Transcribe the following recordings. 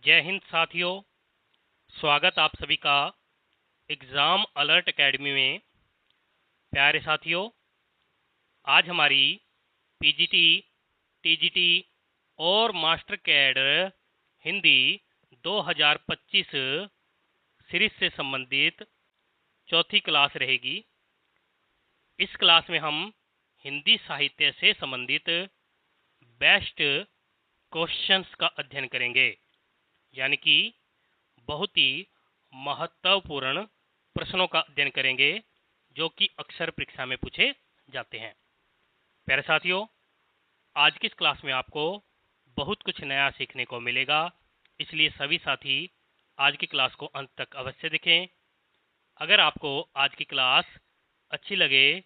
जय हिंद साथियों। स्वागत आप सभी का एग्ज़ाम अलर्ट एकेडमी में। प्यारे साथियों, आज हमारी पीजीटी, टीजीटी और मास्टर कैडर हिंदी 2025 सीरीज से संबंधित चौथी क्लास रहेगी। इस क्लास में हम हिंदी साहित्य से संबंधित बेस्ट क्वेश्चंस का अध्ययन करेंगे, यानी कि बहुत ही महत्वपूर्ण प्रश्नों का अध्ययन करेंगे जो कि अक्सर परीक्षा में पूछे जाते हैं। प्यारे साथियों, आज की इस क्लास में आपको बहुत कुछ नया सीखने को मिलेगा, इसलिए सभी साथी आज की क्लास को अंत तक अवश्य देखें। अगर आपको आज की क्लास अच्छी लगे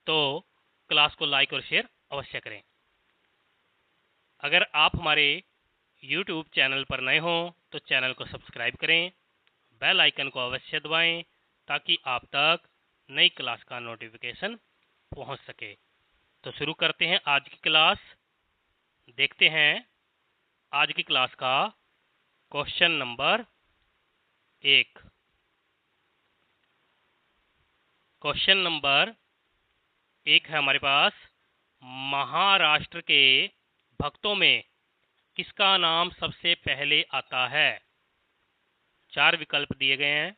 तो क्लास को लाइक और शेयर अवश्य करें। अगर आप हमारे YouTube चैनल पर नए हों तो चैनल को सब्सक्राइब करें, बेल आइकन को अवश्य दबाएं ताकि आप तक नई क्लास का नोटिफिकेशन पहुंच सके। तो शुरू करते हैं आज की क्लास। देखते हैं आज की क्लास का क्वेश्चन नंबर 1। क्वेश्चन नंबर 1 है हमारे पास, महाराष्ट्र के भक्तों में किसका नाम सबसे पहले आता है? 4 विकल्प दिए गए हैं,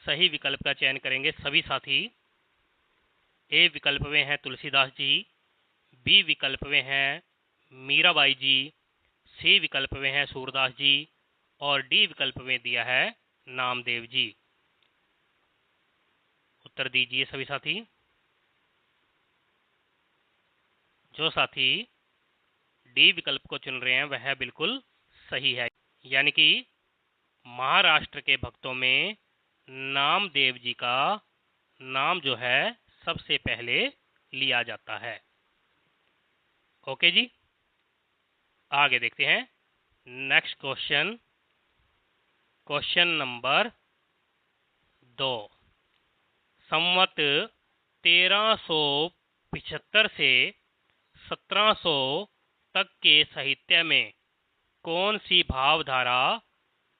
सही विकल्प का चयन करेंगे सभी साथी। ए विकल्प में है तुलसीदास जी, बी विकल्प में है मीराबाई जी, सी विकल्प में है सूरदास जी और डी विकल्प में दिया है नामदेव जी। उत्तर दीजिए सभी साथी। जो साथी डी विकल्प को चुन रहे हैं वह बिल्कुल सही है, यानी कि महाराष्ट्र के भक्तों में नामदेव जी का नाम जो है सबसे पहले लिया जाता है। ओके जी, आगे देखते हैं नेक्स्ट क्वेश्चन। Question number 2। संवत 1375 से 1700 तक के साहित्य में कौन सी भावधारा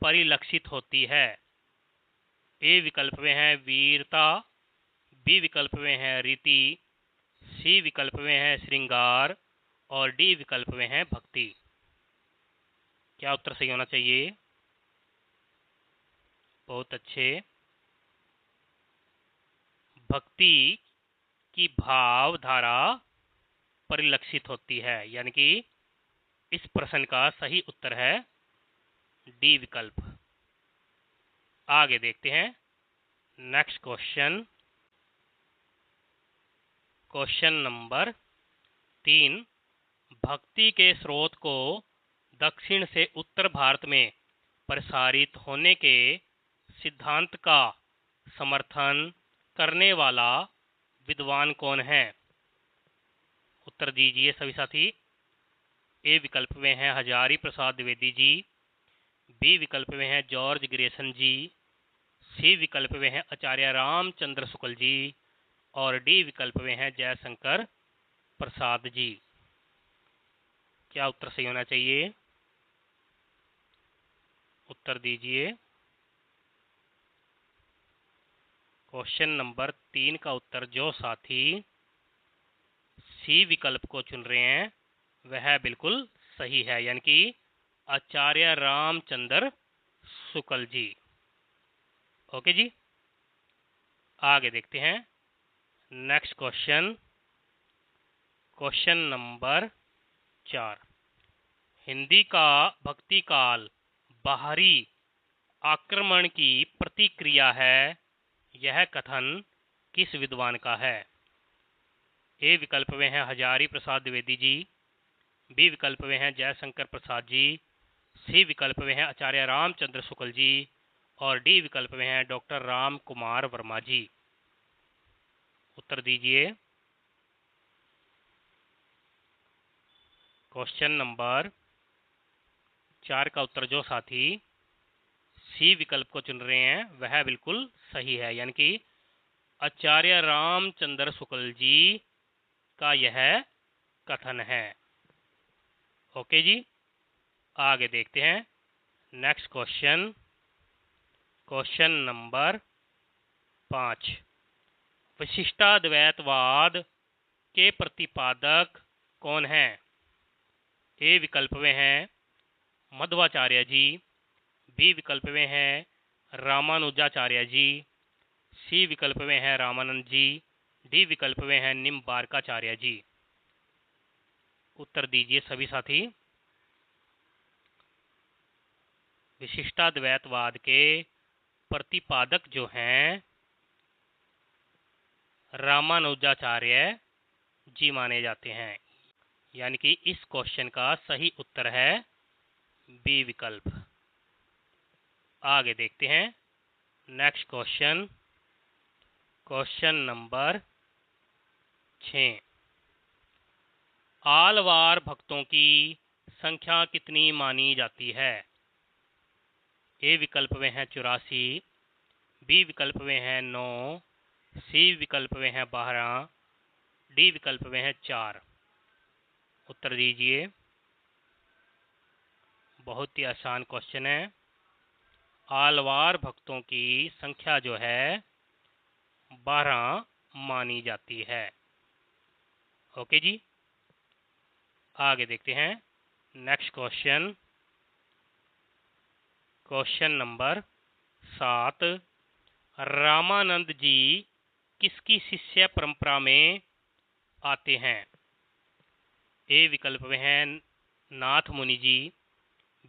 परिलक्षित होती है? ए विकल्प में है वीरता, बी विकल्प में है रीति, सी विकल्प में है श्रृंगार और डी विकल्प में है भक्ति। क्या उत्तर सही होना चाहिए? बहुत अच्छे। भक्ति की भावधारा परिलक्षित होती है, यानी कि इस प्रश्न का सही उत्तर है डी विकल्प। आगे देखते हैं नेक्स्ट क्वेश्चन। Question number 3। भक्ति के स्रोत को दक्षिण से उत्तर भारत में प्रसारित होने के सिद्धांत का समर्थन करने वाला विद्वान कौन है? उत्तर दीजिए सभी साथी। ए विकल्प में है हजारी प्रसाद द्विवेदी जी, बी विकल्प में है जॉर्ज ग्रेसन जी, सी विकल्प में है आचार्य रामचंद्र शुक्ल जी और डी विकल्प में है जयशंकर प्रसाद जी। क्या उत्तर सही होना चाहिए? उत्तर दीजिए। क्वेश्चन नंबर 3 का उत्तर जो साथी सी विकल्प को चुन रहे हैं वह बिल्कुल सही है, यानी कि आचार्य रामचंद्र शुक्ल जी। ओके जी, आगे देखते हैं next question. Question number 4। Hindi का भक्ति काल बाहरी आक्रमण की प्रतिक्रिया है, यह कथन किस विद्वान का है? ए विकल्प में है हजारी प्रसाद द्विवेदी जी, बी विकल्प में है जयशंकर प्रसाद जी, सी विकल्प में है आचार्य रामचंद्र शुक्ल जी और डी विकल्प में है डॉक्टर राम कुमार वर्मा जी। उत्तर दीजिए। क्वेश्चन नंबर 4 का उत्तर जो साथी सी विकल्प को चुन रहे हैं वह बिल्कुल सही है, यानी कि आचार्य रामचंद्र शुक्ल जी का यह कथन है। ओके जी, आगे देखते हैं नेक्स्ट क्वेश्चन, क्वेश्चन नंबर 5। विशिष्टाद्वैतवाद के प्रतिपादक कौन हैं? ए विकल्प में हैं मध्वाचार्य जी, बी विकल्प में हैं रामानुजाचार्य जी, सी विकल्प में है रामानंद जी, डी विकल्प में है निम्बार्काचार्य जी। उत्तर दीजिए सभी साथी। विशिष्टाद्वैतवाद के प्रतिपादक जो हैं रामानुजाचार्य जी माने जाते हैं, यानी कि इस क्वेश्चन का सही उत्तर है बी विकल्प। आगे देखते हैं next question, question number 6। Alvar भक्तों की संख्या कितनी मानी जाती है? ए विकल्प में है 84, बी विकल्प में है 9, सी विकल्प में है 12, डी विकल्प में है 4। उत्तर दीजिए। बहुत ही आसान क्वेश्चन है। आलवार भक्तों की संख्या जो है 12 मानी जाती है। ओके जी, आगे देखते हैं next question, question number 7। Ramanand ji किसकी शिष्य परंपरा में आते हैं? ए विकल्प में है नाथ मुनि जी,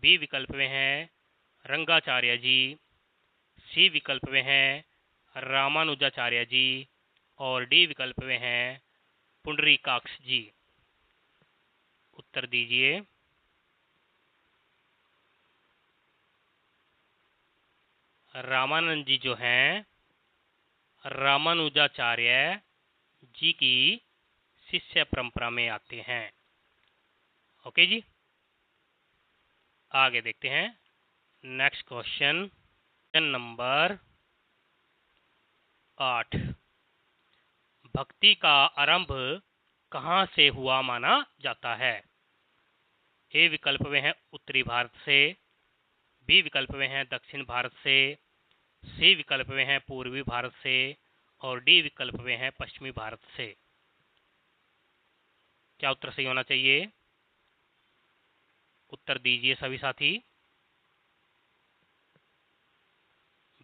बी विकल्प में है रंगाचार्य जी, सी विकल्प में है रामानुजाचार्य जी और डी विकल्प में है पुंडरीकाक्ष जी। उत्तर दीजिए। रामानंद जी जो हैं रामानुजाचार्य जी की शिष्य परंपरा में आते हैं। ओके जी, आगे देखते हैं नेक्स्ट क्वेश्चन, क्वेश्चन नंबर 8। भक्ति का आरंभ कहाँ से हुआ माना जाता है? ए विकल्प में है उत्तरी भारत से, बी विकल्प में है दक्षिण भारत से, सी विकल्प में है पूर्वी भारत से और डी विकल्प में है पश्चिमी भारत से। क्या उत्तर सही होना चाहिए? उत्तर दीजिए सभी साथी।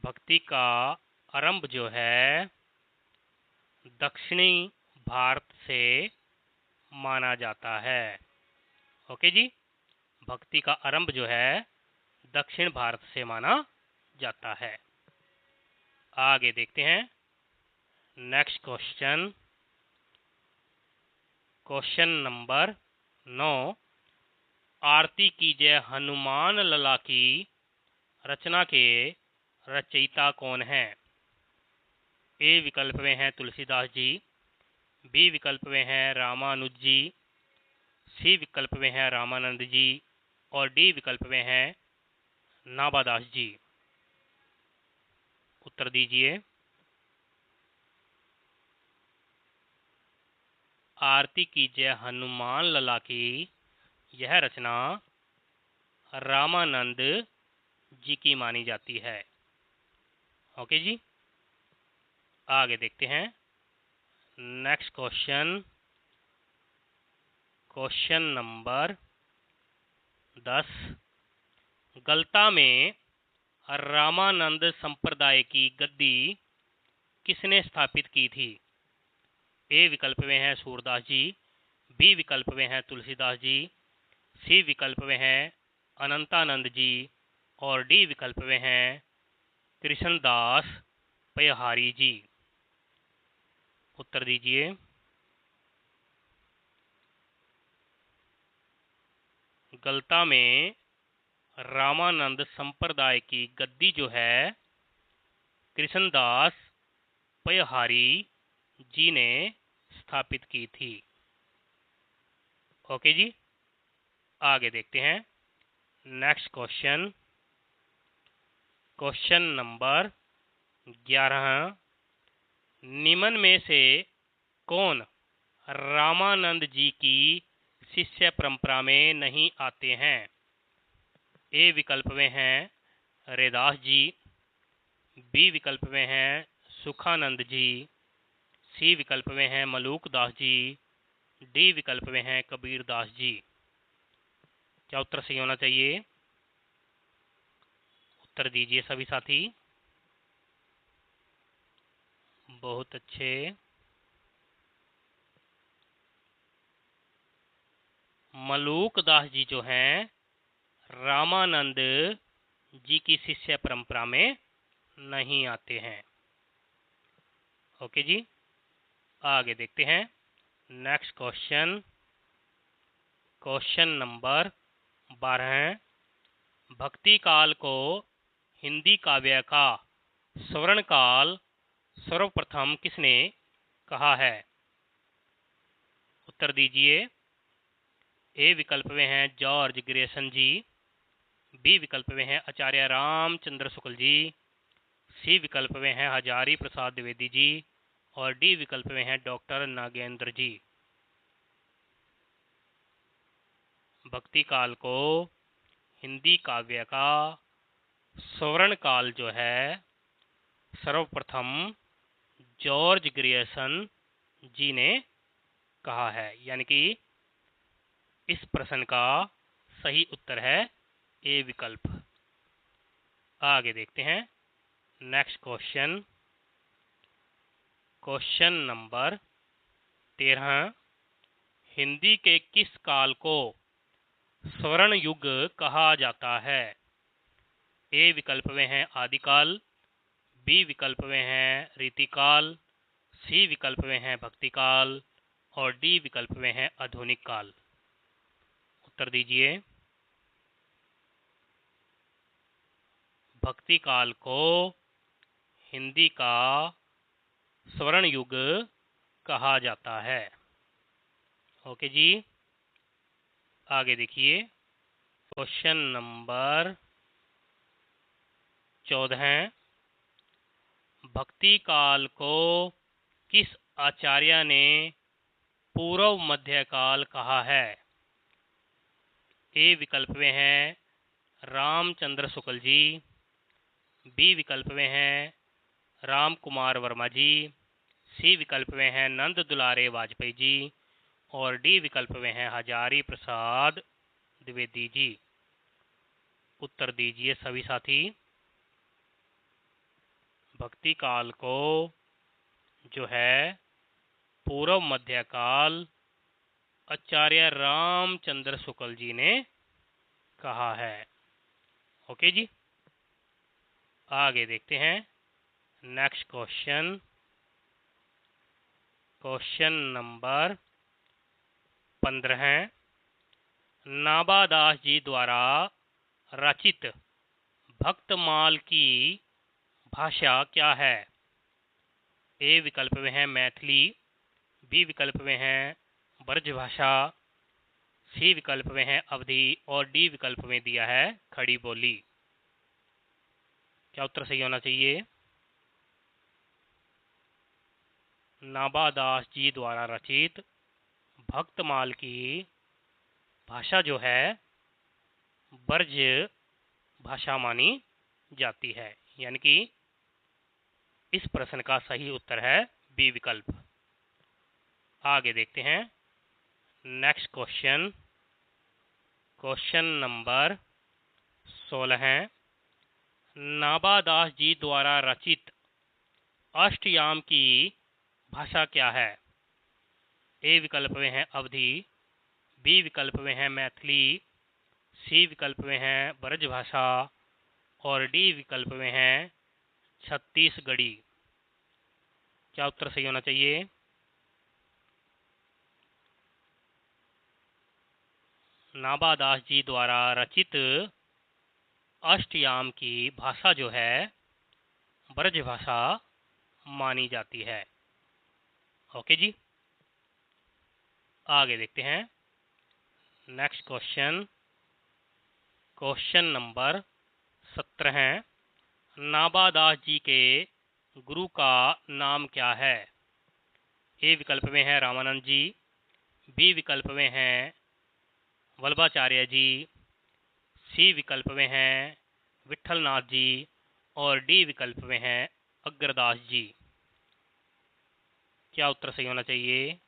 भक्ति का आरंभ जो है दक्षिणी भारत से माना जाता है। ओके जी, भक्ति का आरंभ जो है दक्षिण भारत से माना जाता है। आगे देखते हैं नेक्स्ट क्वेश्चन, क्वेश्चन नंबर 9। आरती कीजिए हनुमान लला की रचना के रचयिता कौन है? ए विकल्प में है तुलसीदास जी, बी विकल्प में है रामानुज जी, सी विकल्प में है रामानंद जी और डी विकल्प में है नाभादास जी। उत्तर दीजिए। आरती कीजिए हनुमान लला की यह रचना रामानंद जी की मानी जाती है। ओके जी, आगे देखते हैं नेक्स्ट क्वेश्चन, क्वेश्चन नंबर 10। गलता में रामानंद संप्रदाय की गद्दी किसने स्थापित की थी? ए विकल्प में है सूरदास जी, बी विकल्प में है तुलसीदास जी, सी विकल्प में है अनंतानंद जी और डी विकल्प में है कृष्णदास पयहारी जी। उत्तर दीजिए। गलता में रामानंद संप्रदाय की गद्दी जो है कृष्णदास पयहारी जी ने स्थापित की थी। ओके जी, आगे देखते हैं नेक्स्ट क्वेश्चन, क्वेश्चन नंबर 11। निम्न में से कौन रामानंद जी की शिष्य परंपरा में नहीं आते हैं? ए विकल्प में हैं रैदास जी, बी विकल्प में हैं सुखानंद जी, सी विकल्प में हैं मलूक दास जी, डी विकल्प में हैं कबीर दास जी। क्या उत्तर सही होना चाहिए? उत्तर दीजिए सभी साथी। बहुत अच्छे। मलूक दास जी जो हैं रामानंद जी की शिष्य परंपरा में नहीं आते हैं। ओके जी, आगे देखते हैं नेक्स्ट क्वेश्चन। Question number 12। भक्ति काल को हिंदी काव्य का स्वर्ण काल सर्वप्रथम किसने कहा है? उत्तर दीजिए। ए विकल्प में हैं जॉर्ज ग्रेसन जी, बी विकल्प में हैं आचार्य रामचंद्र शुक्ल जी, सी विकल्प में हैं हजारी प्रसाद द्विवेदी जी, और डी विकल्प में हैं डॉक्टर नागेंद्र जी। भक्ति काल को हिंदी काव्य का स्वर्ण काल जो है सर्वप्रथम जॉर्ज ग्रियर्सन जी ने कहा है, यानी कि इस प्रश्न का सही उत्तर है ए विकल्प। आगे देखते हैं next question. Question number 13। Hindi के किस काल को स्वर्ण युग कहा जाता है? ए विकल्प में है आदिकाल, बी विकल्प में है रीतिकाल, सी विकल्प में है भक्तिकाल, और डी विकल्प में है आधुनिक काल। उत्तर दीजिए। भक्ति काल को हिंदी का स्वर्ण युग कहा जाता है। ओके जी, आगे देखिए क्वेश्चन नंबर 14। भक्ति काल को किस आचार्य ने पूर्व मध्यकाल कहा है? ए विकल्प में है रामचंद्र शुक्ल जी, बी विकल्प में है राम कुमार वर्मा जी, सी विकल्प में है नंद दुलारे वाजपेयी जी, और डी विकल्प में है हजारी प्रसाद द्विवेदी जी। उत्तर दीजिए सभी साथी। भक्ति काल को जो है पूर्व मध्यकाल आचार्य रामचंद्र शुक्ल जी ने कहा है। ओके जी, आगे देखते हैं next question. Question number 15। Nabadas ji द्वारा रचित भक्तमाल की भाषा क्या है? ए विकल्प में है मैथिली, बी विकल्प में है ब्रजभाषा, सी विकल्प में है अवधी, और डी विकल्प में दिया है खड़ी बोली। क्या उत्तर सही होना चाहिए? नाबादास जी द्वारा रचित भक्तमाल की भाषा जो है ब्रज भाषा मानी जाती है, यानी कि इस प्रश्न का सही उत्तर है बी विकल्प। आगे देखते हैं next question. Question number 16। Nabadas ji द्वारा रचित अष्टयाम की भाषा क्या है? ए विकल्प में है अवधी, बी विकल्प में है मैथिली, सी विकल्प में है ब्रजभाषा, और डी विकल्प में है छत्तीसगढ़ी। क्या उत्तर सही होना चाहिए? नाबादास जी द्वारा रचित अष्टयाम की भाषा जो है ब्रजभाषा मानी जाती है। ओके जी, आगे देखते हैं next question. Question number 17। Nabadas ji के गुरु का नाम क्या है? ए विकल्प में है रामानंद जी, बी विकल्प में है वल्लभाचार्य जी, सी विकल्प में हैं विठलनाथ जी और डी विकल्प में हैं अग्रदास जी। क्या उत्तर सही होना चाहिए?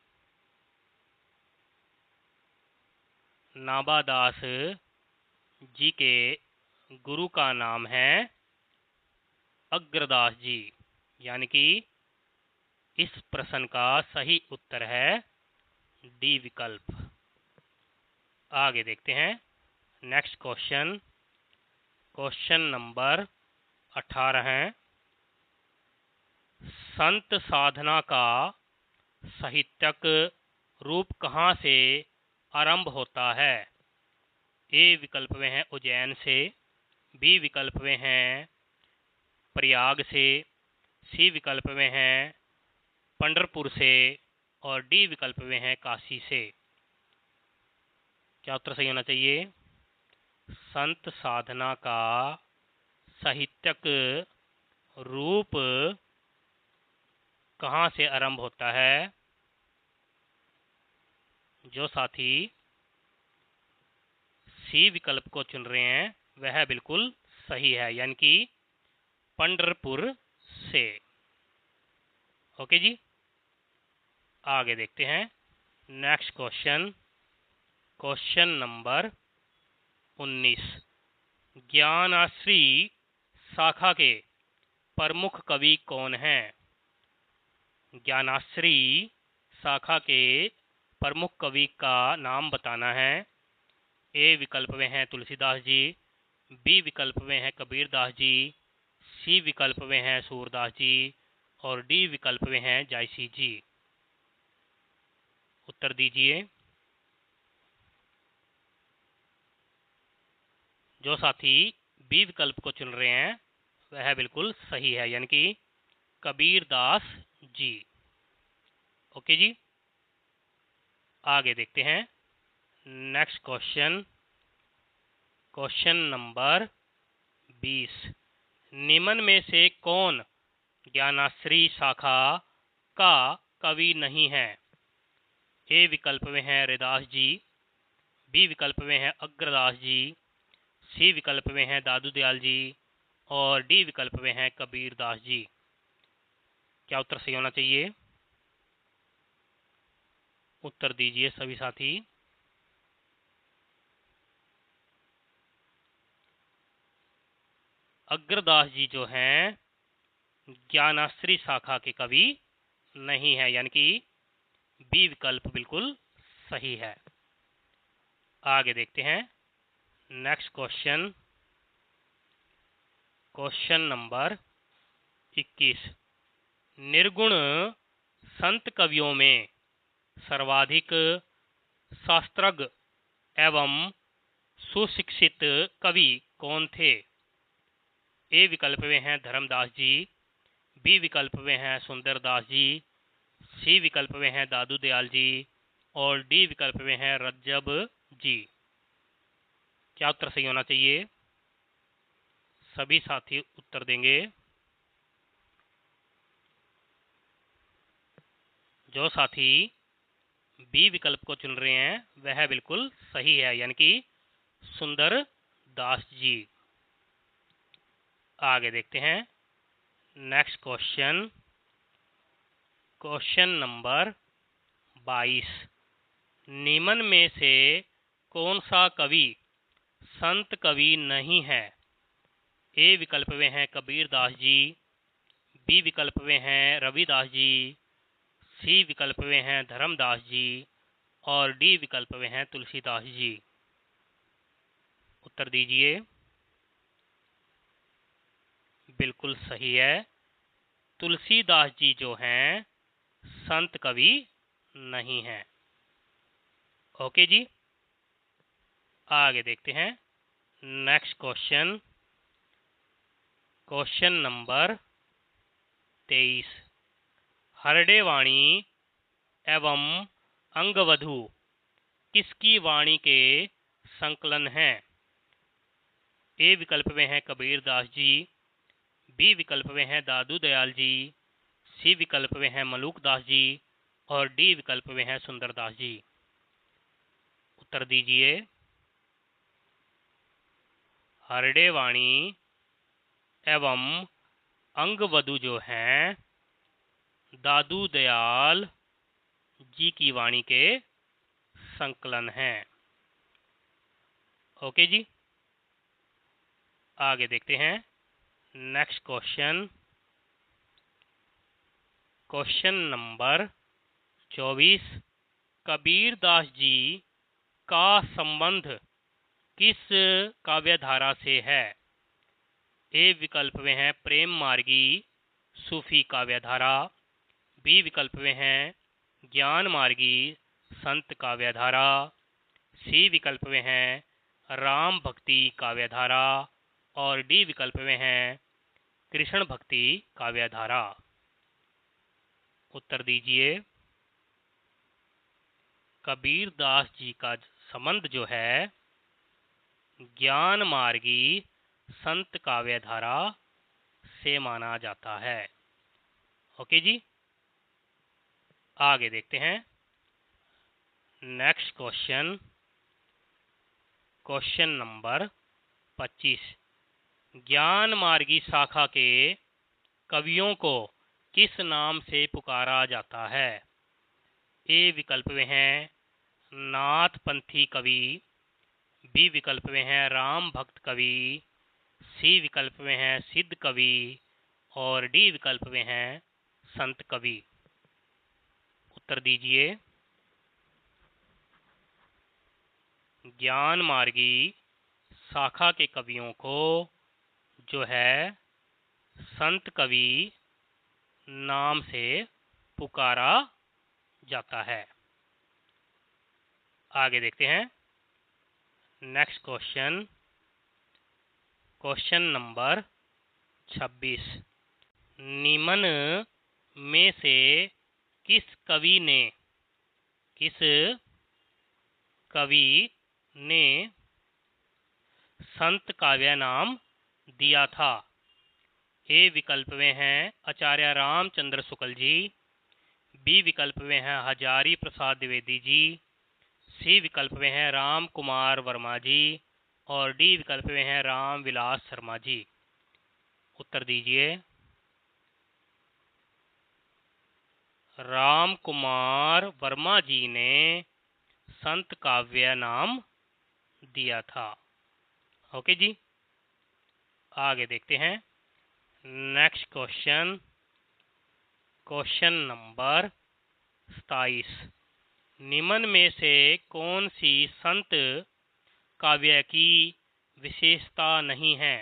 नाबादास जी के गुरु का नाम है अग्रदास जी, यानी कि इस प्रश्न का सही उत्तर है डी विकल्प। आगे देखते हैं नेक्स्ट क्वेश्चन। क्वेश्चन नंबर 18 है, संत साधना का साहित्यक रूप कहाँ से आरंभ होता है? ए विकल्प में है उज्जैन से, बी विकल्प में है प्रयाग से, सी विकल्प में है पंढरपुर से और डी विकल्प में है काशी से। क्या उत्तर सही होना चाहिए? संत साधना का साहित्यक रूप कहाँ से आरंभ होता है? जो साथी सी विकल्प को चुन रहे हैं वह बिल्कुल सही है, यानी कि पंढरपुर से। ओके जी, आगे देखते हैं नेक्स्ट क्वेश्चन। क्वेश्चन नंबर 19, ज्ञानाश्री शाखा के प्रमुख कवि कौन हैं? ज्ञानाश्री शाखा के प्रमुख कवि का नाम बताना है। ए विकल्प में है तुलसीदास जी, बी विकल्प में है कबीरदास जी, सी विकल्प में है सूरदास जी और डी विकल्प में है जायसी जी। उत्तर दीजिए। जो साथी बी विकल्प को चुन रहे हैं वह बिल्कुल सही है, यानी कि कबीरदास जी। ओके जी, आगे देखते हैं नेक्स्ट क्वेश्चन। क्वेश्चन नंबर 20, निम्न में से कौन ज्ञानाश्री शाखा का कवि नहीं है? ए विकल्प में है रैदास जी, बी विकल्प में है अग्रदास जी, सी विकल्प में है दादू दयाल जी और डी विकल्प में है कबीरदास जी। क्या उत्तर सही होना चाहिए? उत्तर दीजिए सभी साथी। अग्रदास जी जो हैं ज्ञानाश्री शाखा के कवि नहीं है, यानी कि बी विकल्प बिल्कुल सही है। आगे देखते हैं नेक्स्ट क्वेश्चन। क्वेश्चन नंबर 21, निर्गुण संत कवियों में सर्वाधिक शास्त्रज्ञ एवं सुशिक्षित कवि कौन थे? ए विकल्प में हैं धर्मदास जी, बी विकल्प में हैं सुंदरदास जी, सी विकल्प में हैं दादू दयाल जी और डी विकल्प में हैं रज्जब जी। क्या उत्तर सही होना चाहिए? सभी साथी उत्तर देंगे। जो साथी बी विकल्प को चुन रहे हैं वह बिल्कुल सही है, यानी कि सुंदर दास जी। आगे देखते हैं नेक्स्ट क्वेश्चन। क्वेश्चन नंबर 22, निम्न में से कौन सा कवि संत कवि नहीं है? ए विकल्प में है कबीरदास जी, बी विकल्प में हैं रविदास जी, सी विकल्प में हैं धर्मदास जी और डी विकल्प में हैं तुलसीदास जी। उत्तर दीजिए। बिल्कुल सही है, तुलसीदास जी जो हैं संत कवि नहीं हैं। ओके जी, आगे देखते हैं नेक्स्ट क्वेश्चन। क्वेश्चन नंबर 23, हरडे वाणी एवं अंगवधु किसकी वाणी के संकलन हैं? ए विकल्प में है कबीरदास जी, बी विकल्प में है दादू दयाल जी, सी विकल्प में है मलूकदास जी और डी विकल्प में है सुंदरदास जी। उत्तर दीजिए। हरडे वाणी एवं अंगवधु जो हैं दादू दयाल जी की वाणी के संकलन हैं। ओके जी, आगे देखते हैं next question. Question number 24। Kabirdas ji का संबंध किस काव्यधारा से है? ए विकल्प में है प्रेम मार्गी सूफी काव्यधारा, बी विकल्प में है ज्ञान मार्गी संत काव्यधारा, सी विकल्प में है राम भक्ति काव्यधारा और डी विकल्प में है कृष्ण भक्ति काव्यधारा। उत्तर दीजिए। कबीरदास जी का संबंध जो है ज्ञान मार्गी संत काव्यधारा से माना जाता है। ओके जी, आगे देखते हैं नेक्स्ट क्वेश्चन। Question number 25। ज्ञान मार्गी शाखा के कवियों को किस नाम से पुकारा जाता है? ए विकल्प में है नाथपंथी कवि, बी विकल्प में है राम भक्त कवि, सी विकल्प में है सिद्ध कवि और डी विकल्प में है संत कवि। उत्तर दीजिए। ज्ञान मार्गी शाखा के कवियों को जो है संत कवि नाम से पुकारा जाता है। आगे देखते हैं नेक्स्ट क्वेश्चन। Question number 26। निम्न में से किस कवि ने संत काव्य नाम दिया था? ए विकल्प में है आचार्य रामचंद्र शुक्ल जी, बी विकल्प में है हजारी प्रसाद द्विवेदी जी, सी विकल्प में है राम कुमार वर्मा जी और डी विकल्प में है राम विलास शर्मा जी। उत्तर दीजिए। राम कुमार वर्मा जी ने संत काव्य नाम दिया था। ओके जी, आगे देखते हैं नेक्स्ट क्वेश्चन। Question number 27। निम्न में से कौन सी संत काव्य की विशेषता नहीं है?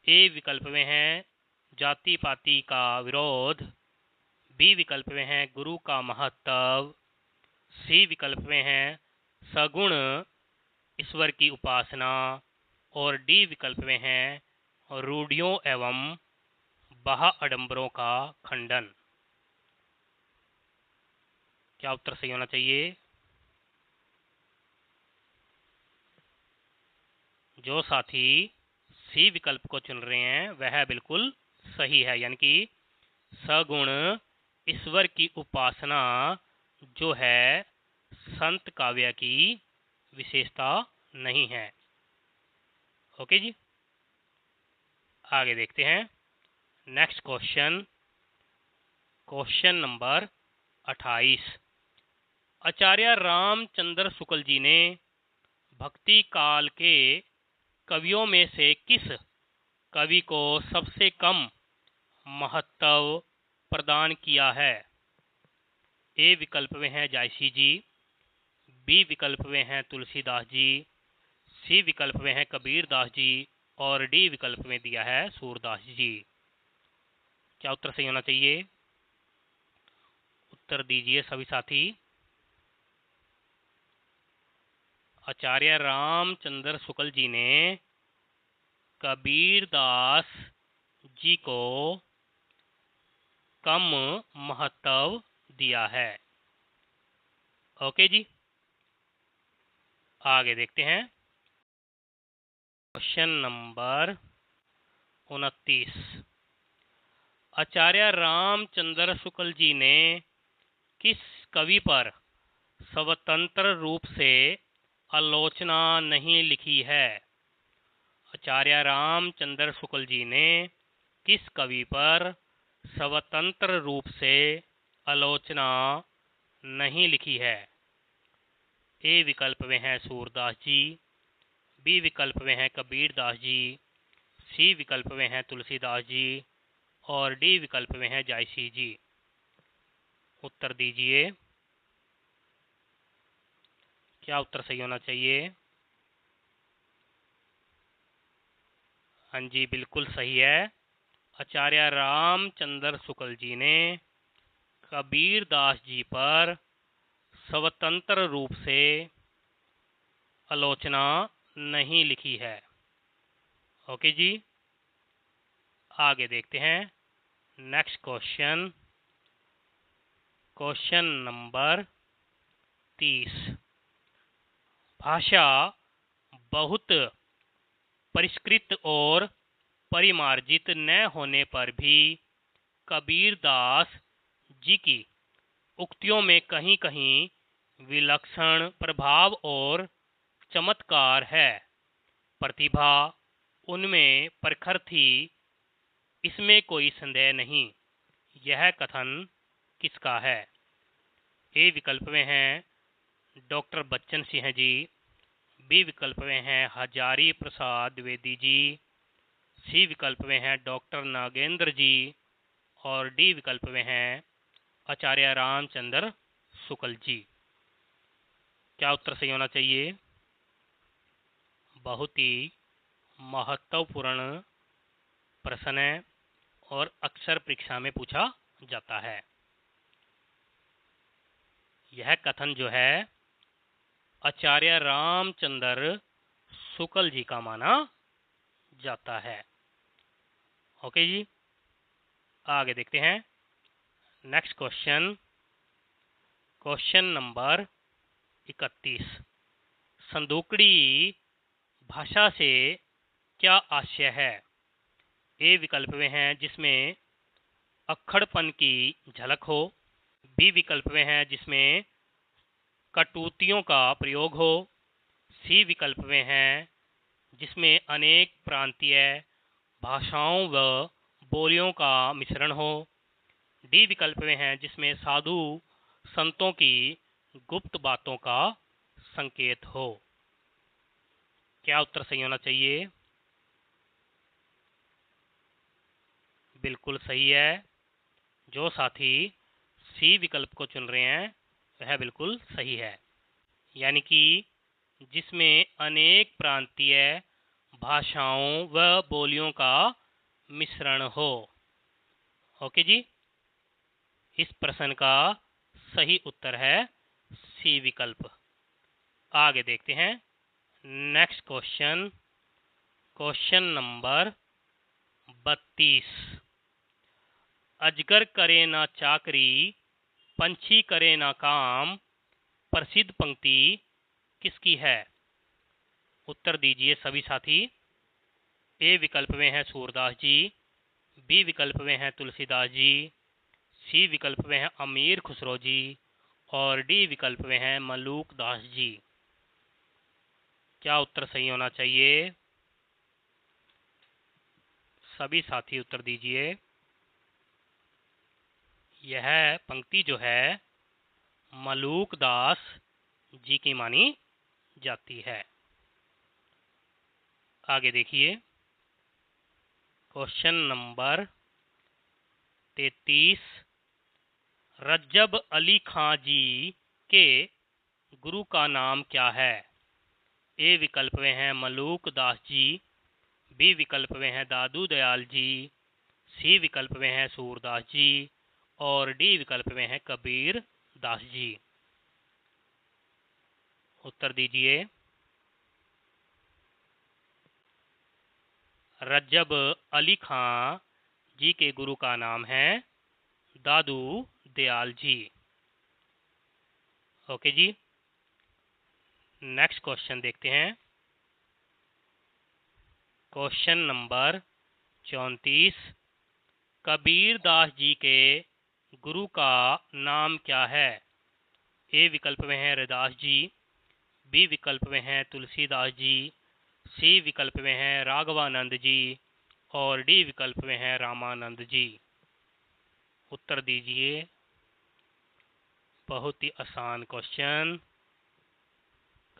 ए विकल्प में है जाति पाति का विरोध, बी विकल्प में है गुरु का महत्व, सी विकल्प में है सगुण ईश्वर की उपासना और डी विकल्प में है रूढ़ियों एवं बाह्य आडंबरों का खंडन। क्या उत्तर सही होना चाहिए? जो साथी सी विकल्प को चुन रहे हैं वह बिल्कुल सही है, यानी कि सगुण ईश्वर की उपासना जो है संत काव्य की विशेषता नहीं है। ओके जी, आगे देखते हैं नेक्स्ट क्वेश्चन। Question number 28। आचार्य रामचंद्र शुक्ल जी ने भक्ति काल के कवियों में से किस कवि को सबसे कम महत्व प्रदान किया है? ए विकल्प में है जायसी जी, बी विकल्प में है तुलसीदास जी, सी विकल्प में है कबीरदास जी और डी विकल्प में दिया है सूरदास जी। क्या उत्तर सही होना चाहिए? उत्तर दीजिए सभी साथी। आचार्य रामचंद्र शुक्ल जी ने कबीरदास जी को कम महत्व दिया है। ओके जी, आगे देखते हैं क्वेश्चन नंबर 29। आचार्य रामचंद्र शुक्ल जी ने किस कवि पर स्वतंत्र रूप से आलोचना नहीं लिखी है? आचार्य रामचंद्र शुक्ल जी ने किस कवि पर स्वतंत्र रूप से आलोचना नहीं लिखी है? ए विकल्प में है सूरदास जी, बी विकल्प में है कबीर दास जी, सी विकल्प में है तुलसीदास जी और डी विकल्प में है जायसी जी। उत्तर दीजिए, क्या उत्तर सही होना चाहिए? हाँ जी, बिल्कुल सही है। आचार्य रामचंद्र शुक्ल जी ने कबीर दास जी पर स्वतंत्र रूप से आलोचना नहीं लिखी है। ओके जी, आगे देखते हैं नेक्स्ट क्वेश्चन। Question number 30। भाषा बहुत परिष्कृत और परिमार्जित न होने पर भी कबीर दास जी की उक्तियों में कहीं कहीं विलक्षण प्रभाव और चमत्कार है। प्रतिभा उनमें प्रखर थी, इसमें कोई संदेह नहीं। यह कथन किसका है? ए विकल्प में हैं डॉक्टर बच्चन सिंह जी, बी विकल्प में हैं हजारी प्रसाद द्विवेदी जी, सी विकल्प में हैं डॉक्टर नागेंद्र जी और डी विकल्प में हैं आचार्य रामचंद्र शुक्ल जी। क्या उत्तर सही होना चाहिए? बहुत ही महत्वपूर्ण प्रश्न है और अक्सर परीक्षा में पूछा जाता है। यह कथन जो है आचार्य रामचंद्र शुक्ल जी का माना जाता है। ओके जी, आगे देखते हैं नेक्स्ट क्वेश्चन। Question number 31। संदूकड़ी भाषा से क्या आशय है? ए विकल्प में है जिसमें अक्खड़पन की झलक हो, बी विकल्प में है जिसमें कटुतियों का प्रयोग हो, सी विकल्प में है जिसमें अनेक प्रांतीय भाषाओं व बोलियों का मिश्रण हो, डी विकल्प में है जिसमें साधु संतों की गुप्त बातों का संकेत हो। क्या उत्तर सही होना चाहिए? बिल्कुल सही है। जो साथी सी विकल्प को चुन रहे हैं वह बिल्कुल सही है, यानी कि जिसमें अनेक प्रांतीय भाषाओं व बोलियों का मिश्रण हो। ओके जी, इस प्रश्न का सही उत्तर है सी विकल्प। आगे देखते हैं नेक्स्ट क्वेश्चन। Question number 32। अजगर करे ना चाकरी, पंछी करे ना काम, प्रसिद्ध पंक्ति किसकी है? उत्तर दीजिए सभी साथी। ए विकल्प में है सूरदास जी, बी विकल्प में है तुलसीदास जी, सी विकल्प में है अमीर खुसरो जी और डी विकल्प में है मलूक दास जी। क्या उत्तर सही होना चाहिए? सभी साथी उत्तर दीजिए। यह पंक्ति जो है मलूक दास जी की मानी जाती है। आगे देखिए क्वेश्चन नंबर 33। रज्जब अली खां जी के गुरु का नाम क्या है? ए विकल्प में है मलूक दास जी, बी विकल्प में है दादू दयाल जी, सी विकल्प में है सूरदास जी और डी विकल्प में है कबीर दास जी। उत्तर दीजिए। रज्जब अली खां जी के गुरु का नाम है दादू दयाल जी। ओके जी, नेक्स्ट क्वेश्चन देखते हैं। Question number 34। कबीर दास जी के गुरु का नाम क्या है? ए विकल्प में है रैदास जी, बी विकल्प में है तुलसीदास जी, सी विकल्प में हैं राघवानंद जी और डी विकल्प में हैं रामानंद जी। उत्तर दीजिए। बहुत ही आसान क्वेश्चन।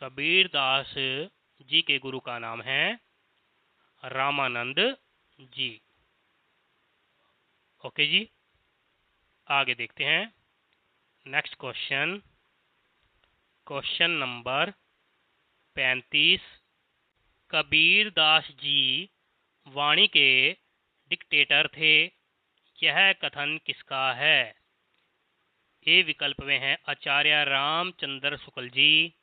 कबीरदास जी के गुरु का नाम है रामानंद जी। ओके जी, आगे देखते हैं next question. Question number 35। Kabirdas ji वाणी के डिक्टेटर थे, यह कथन किसका है? ए विकल्प में है आचार्य रामचंद्र शुक्ल जी,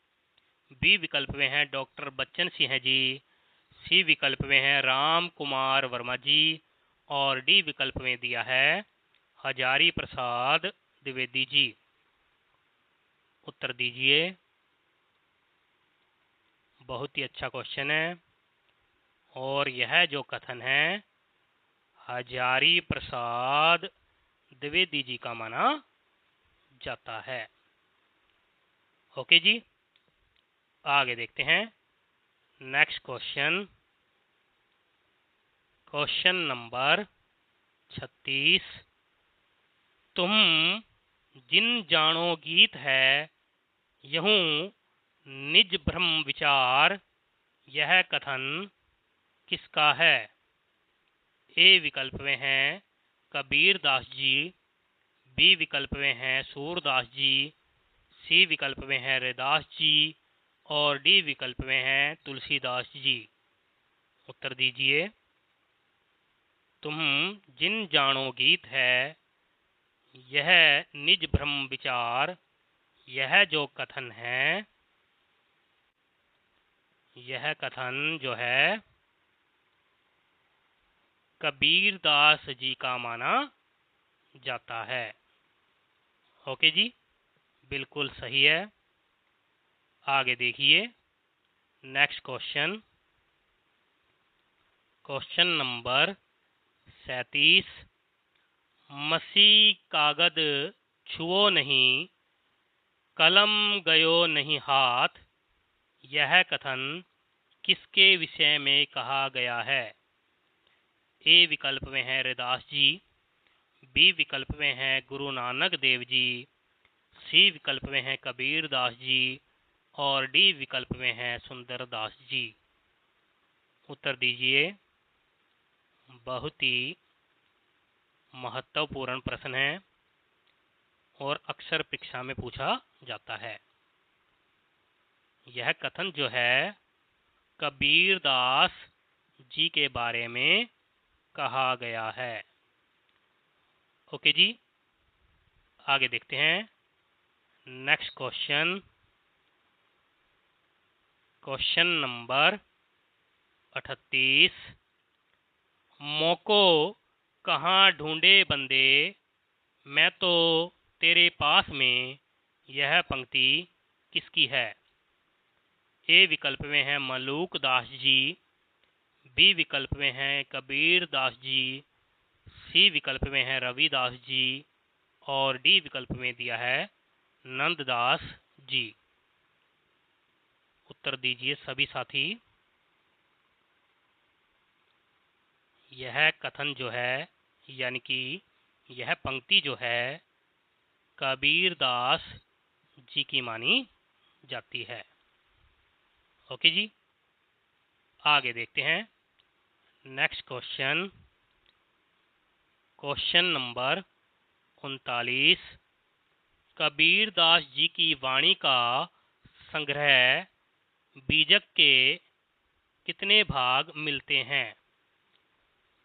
बी विकल्प में है डॉक्टर बच्चन सिंह जी, सी विकल्प में है राम कुमार वर्मा जी और डी विकल्प में दिया है हजारी प्रसाद द्विवेदी जी। उत्तर दीजिए। बहुत ही अच्छा क्वेश्चन है और यह जो कथन है हजारी प्रसाद द्विवेदी जी का माना जाता है। ओके जी, आगे देखते हैं नेक्स्ट क्वेश्चन। Question number 36। तुम जिन जानो गीत है यहूं निज भ्रम विचार, यह कथन किसका है? ए विकल्प में हैं कबीरदास जी, बी विकल्प में हैं सूरदास जी, सी विकल्प में हैं रैदास जी और डी विकल्प में हैं तुलसीदास जी। उत्तर दीजिए। तुम जिन जानो गीत है यह निज भ्रम विचार, यह जो कथन है, यह कथन जो है कबीरदास जी का माना जाता है। ओके जी, बिल्कुल सही है। आगे देखिए नेक्स्ट क्वेश्चन। Question number 37। मसी कागद छुओ नहीं, कलम गयो नहीं हाथ, यह कथन किसके विषय में कहा गया है? ए विकल्प में है रैदास जी, बी विकल्प में है गुरु नानक देव जी, सी विकल्प में है कबीरदास जी और डी विकल्प में है सुंदरदास जी। उत्तर दीजिए। बहुत ही महत्वपूर्ण प्रश्न है और अक्सर परीक्षा में पूछा जाता है। यह कथन जो है कबीरदास जी के बारे में कहा गया है। ओके जी, आगे देखते हैं नेक्स्ट क्वेश्चन। Question number 38। मोको कहाँ ढूंढे बंदे, मैं तो तेरे पास में, यह पंक्ति किसकी है? ए विकल्प में है मलूक दास जी, बी विकल्प में है कबीर दास जी, सी विकल्प में है रविदास जी और डी विकल्प में दिया है नंददास जी। उत्तर दीजिए सभी साथी। यह कथन जो है यानी कि यह पंक्ति जो है कबीरदास जी की मानी जाती है। ओके जी, आगे देखते हैं next question. Question number 39। Kabirdas ji की वाणी का संग्रह बीजक के कितने भाग मिलते हैं?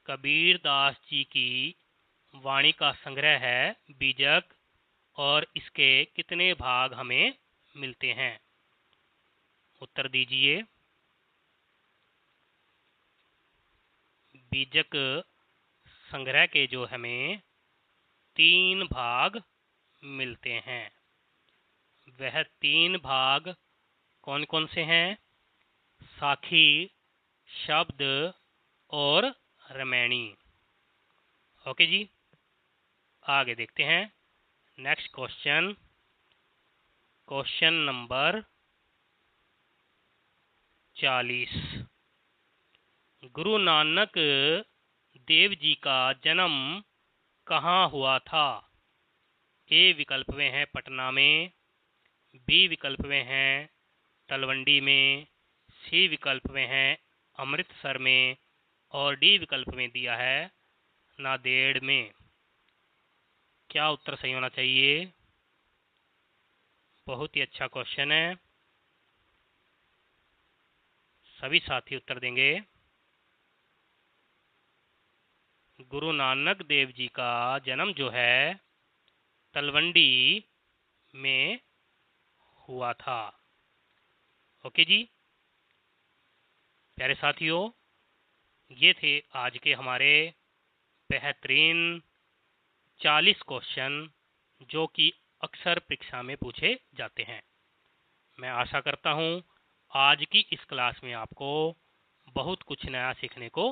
कबीरदास जी की वाणी का संग्रह है बीजक और इसके कितने भाग हमें मिलते हैं? उत्तर दीजिए। बीजक संग्रह के जो हमें 3 भाग मिलते हैं। वह 3 भाग कौन कौन से हैं? साखी, शब्द और रमैणी। ओके जी, आगे देखते हैं next question. Question number 40। Guru Nanak Dev ji का जन्म कहाँ हुआ था? ए विकल्प में है पटना में, बी विकल्प में है तलवंडी में, सी विकल्प में है अमृतसर में और डी विकल्प में दिया है नांदेड़ में। क्या उत्तर सही होना चाहिए? बहुत ही अच्छा क्वेश्चन है, सभी साथी उत्तर देंगे। गुरु नानक देव जी का जन्म जो है तलवंडी में हुआ था। ओके जी प्यारे साथियों, ये थे आज के हमारे बेहतरीन 40 क्वेश्चन जो कि अक्सर परीक्षा में पूछे जाते हैं। मैं आशा करता हूँ आज की इस क्लास में आपको बहुत कुछ नया सीखने को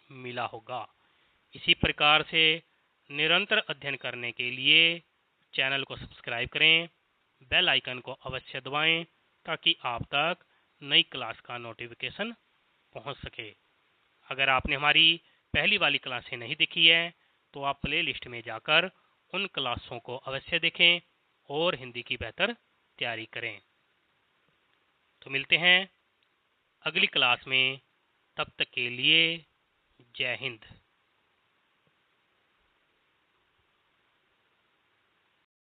मिला होगा। इसी प्रकार से निरंतर अध्ययन करने के लिए चैनल को सब्सक्राइब करें, बेल आइकन को अवश्य दबाएं ताकि आप तक नई क्लास का नोटिफिकेशन पहुंच सके। अगर आपने हमारी पहली वाली क्लासें नहीं देखी है तो आप प्ले लिस्ट में जाकर उन क्लासों को अवश्य देखें और हिंदी की बेहतर तैयारी करें। तो मिलते हैं अगली क्लास में, तब तक के लिए जय हिंद।